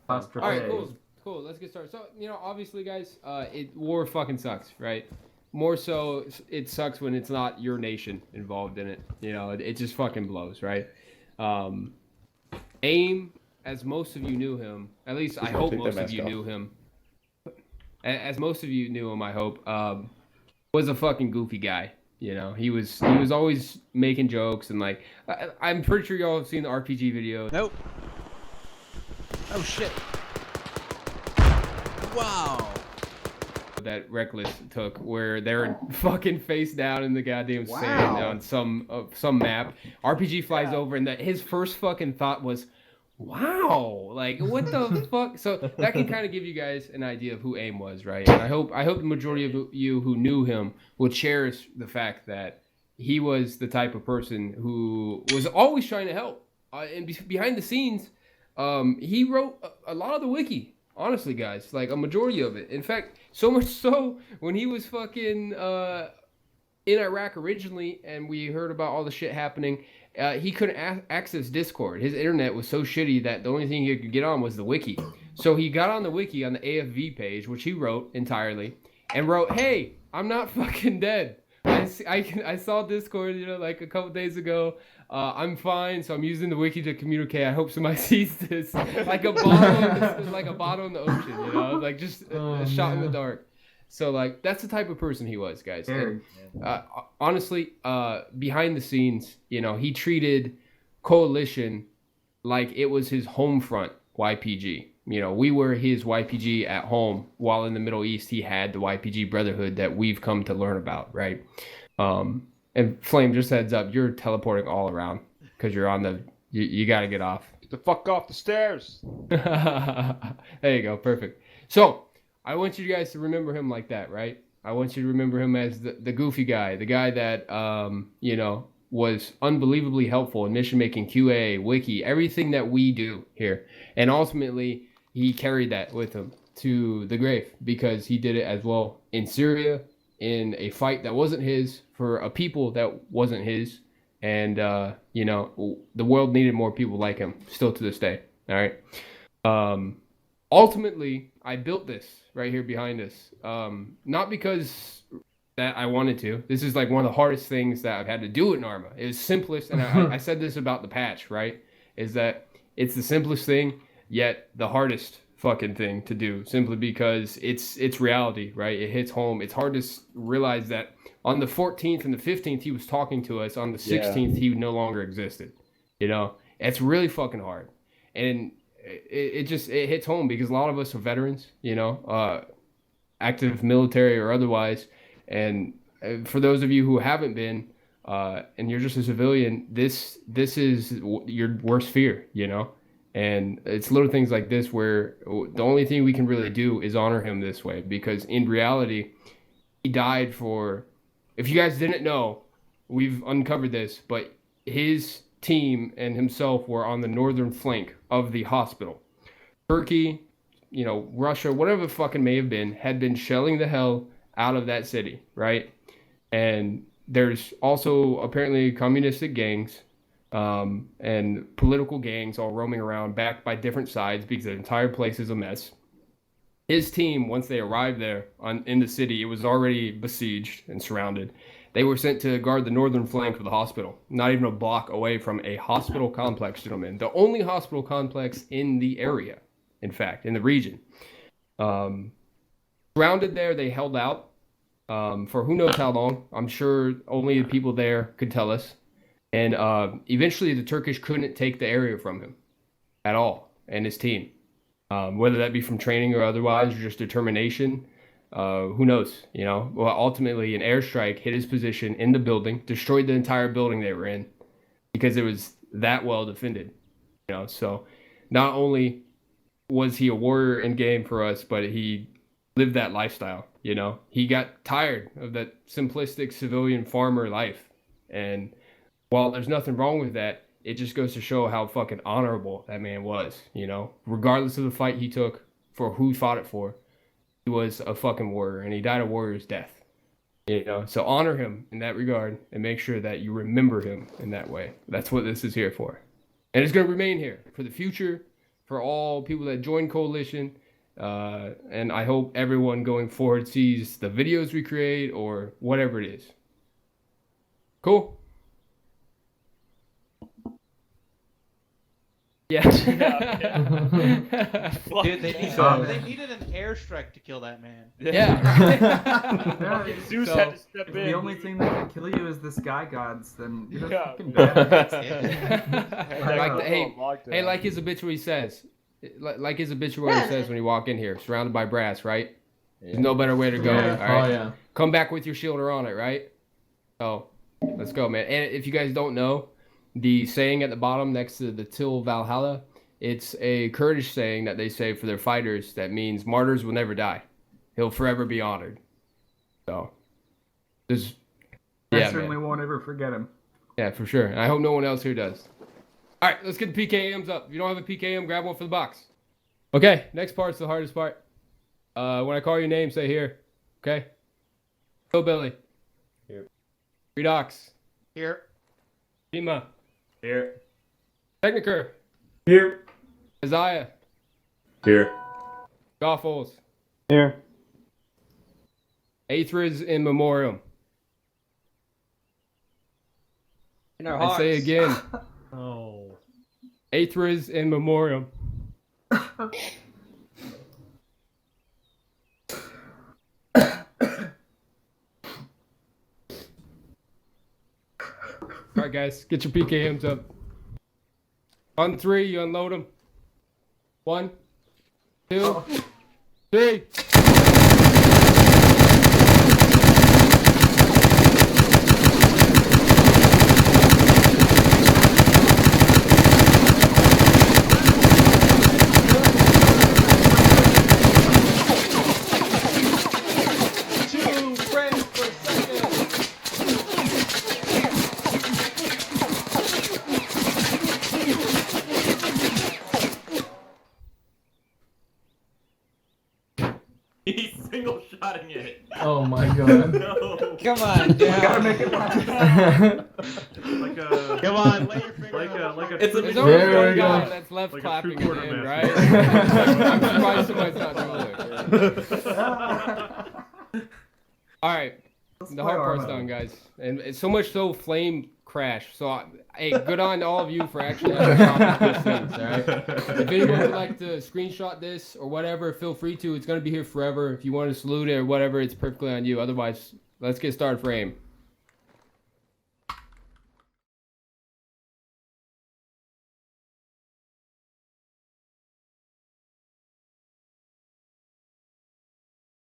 All right, Hey. cool. Let's get started. So, obviously, guys, war fucking sucks, right? More so, it sucks when it's not your nation involved in it. It just fucking blows, right? Um, Aim, as most of you knew him, at least I hope most of you knew him. As most of you knew him, I hope, was a fucking goofy guy. He was always making jokes and like I'm pretty sure y'all have seen the RPG video. Nope. Oh shit. Wow. That Reckless took, where they're fucking face down in the goddamn sand on some map. RPG flies over, and his first fucking thought was, "Wow, like what the fuck?" So that can kind of give you guys an idea of who AIM was, right? And I hope the majority of you who knew him will cherish the fact that he was the type of person who was always trying to help. And behind the scenes, he wrote a lot of the wiki. Honestly, guys, like a majority of it. In fact, so much so when he was fucking in Iraq originally, and we heard about all the shit happening, he couldn't access Discord. His internet was so shitty that the only thing he could get on was the wiki. So he got on the wiki on the AFV page, which he wrote entirely, and wrote, "Hey, I'm not fucking dead. I saw Discord, like a couple days ago. I'm fine, so I'm using the wiki to communicate. I hope somebody sees this." Like a bottle in the ocean, like just a shot in the dark. So like that's the type of person he was, guys. And, honestly, behind the scenes, he treated Coalition like it was his home front YPG. We were his YPG at home, while in the Middle East he had the YPG Brotherhood that we've come to learn about, right? And Flame, just heads up, you're teleporting all around because you're on the. You got to get off. Get the fuck off the stairs. There you go, perfect. So I want you guys to remember him like that, right? I want you to remember him as the goofy guy, the guy that was unbelievably helpful in mission making, QA, wiki, everything that we do here, and ultimately he carried that with him to the grave because he did it as well in Syria, in a fight that wasn't his, for a people that wasn't his, and the world needed more people like him still to this day. All right. Ultimately, I built this right here behind us, not because that I wanted to. This is like one of the hardest things that I've had to do in Arma. It was simplest, and I said this about the patch, right? Is that it's the simplest thing, yet the hardest fucking thing to do, simply because it's reality, right? It hits home. It's hard to realize that on the 14th and the 15th he was talking to us. On the 16th he no longer existed. It's really fucking hard, and it hits home because a lot of us are veterans, active military or otherwise, and for those of you who haven't been, and you're just a civilian, this is your worst fear, and it's little things like this where the only thing we can really do is honor him this way, because in reality, he died for, if you guys didn't know, we've uncovered this, but his team and himself were on the northern flank of the hospital. Turkey, Russia, whatever the fucking may have been, had been shelling the hell out of that city, right? And there's also apparently communistic gangs and political gangs all roaming around, backed by different sides, because the entire place is a mess. His team, once they arrived there in the city, it was already besieged and surrounded. They were sent to guard the northern flank of the hospital, not even a block away from a hospital complex, gentlemen. The only hospital complex in the area, in fact, in the region. Surrounded there, they held out for who knows how long. I'm sure only the people there could tell us. And eventually the Turkish couldn't take the area from him at all, and his team. Whether that be from training or otherwise, or just determination, who knows, Well, ultimately an airstrike hit his position in the building, destroyed the entire building they were in, because it was that well defended, So not only was he a warrior in game for us, but he lived that lifestyle, He got tired of that simplistic civilian farmer life, and while there's nothing wrong with that, it just goes to show how fucking honorable that man was, Regardless of the fight he took, for who he fought it for, he was a fucking warrior, and he died a warrior's death, So honor him in that regard, and make sure that you remember him in that way. That's what this is here for. And it's going to remain here for the future, for all people that join Coalition. And I hope everyone going forward sees the videos we create or whatever it is. Cool? Yeah. Dude, they needed an airstrike to kill that man. Yeah. Zeus So, had to step If in. the only thing that can kill you is the sky gods, then you're Yeah. fucking bad. Hey, like his obituary says. Like his obituary says when you walk in here, surrounded by brass, right? There's no better way to go. Yeah. All right. Oh yeah. Come back with your shield on it, right? So, let's go, man. And if you guys don't know, the saying at the bottom next to the Till Valhalla, it's a Kurdish saying that they say for their fighters that means martyrs will never die. He'll forever be honored. So, just I certainly won't ever forget him. yeah, for sure. And I hope no one else here does. All right, let's get the PKMs up. If you don't have a PKM, grab one for the box. Okay, next part's the hardest part. When I call your name, say here. Okay? Go, Billy. Here. Redox. Here. Dima. Here. Techniker. Here. Isaiah. Here. Goffles. Here. Aethras in memoriam. In our I say again. Oh. Aethras in memoriam. All right, guys, get your PKMs up. On 3, you unload them. 1, 2, 3. He's single shotting it. Oh my god. No. Come on, dude. Gotta make it last. Like a. Come on, lay your finger on Like a. It's a There's There always we one go. guy that's left Like a clapping at the two-quarter end, match. right? I'm surprised somebody's not doing it. All right, the hard part's done, guys, and it's so much so Flame crashed. So, hey, good on all of you for actually having these things. All right. If anyone would like to screenshot this or whatever, feel free to. It's gonna be here forever. If you want to salute it or whatever, it's perfectly on you. Otherwise, let's get started for aim.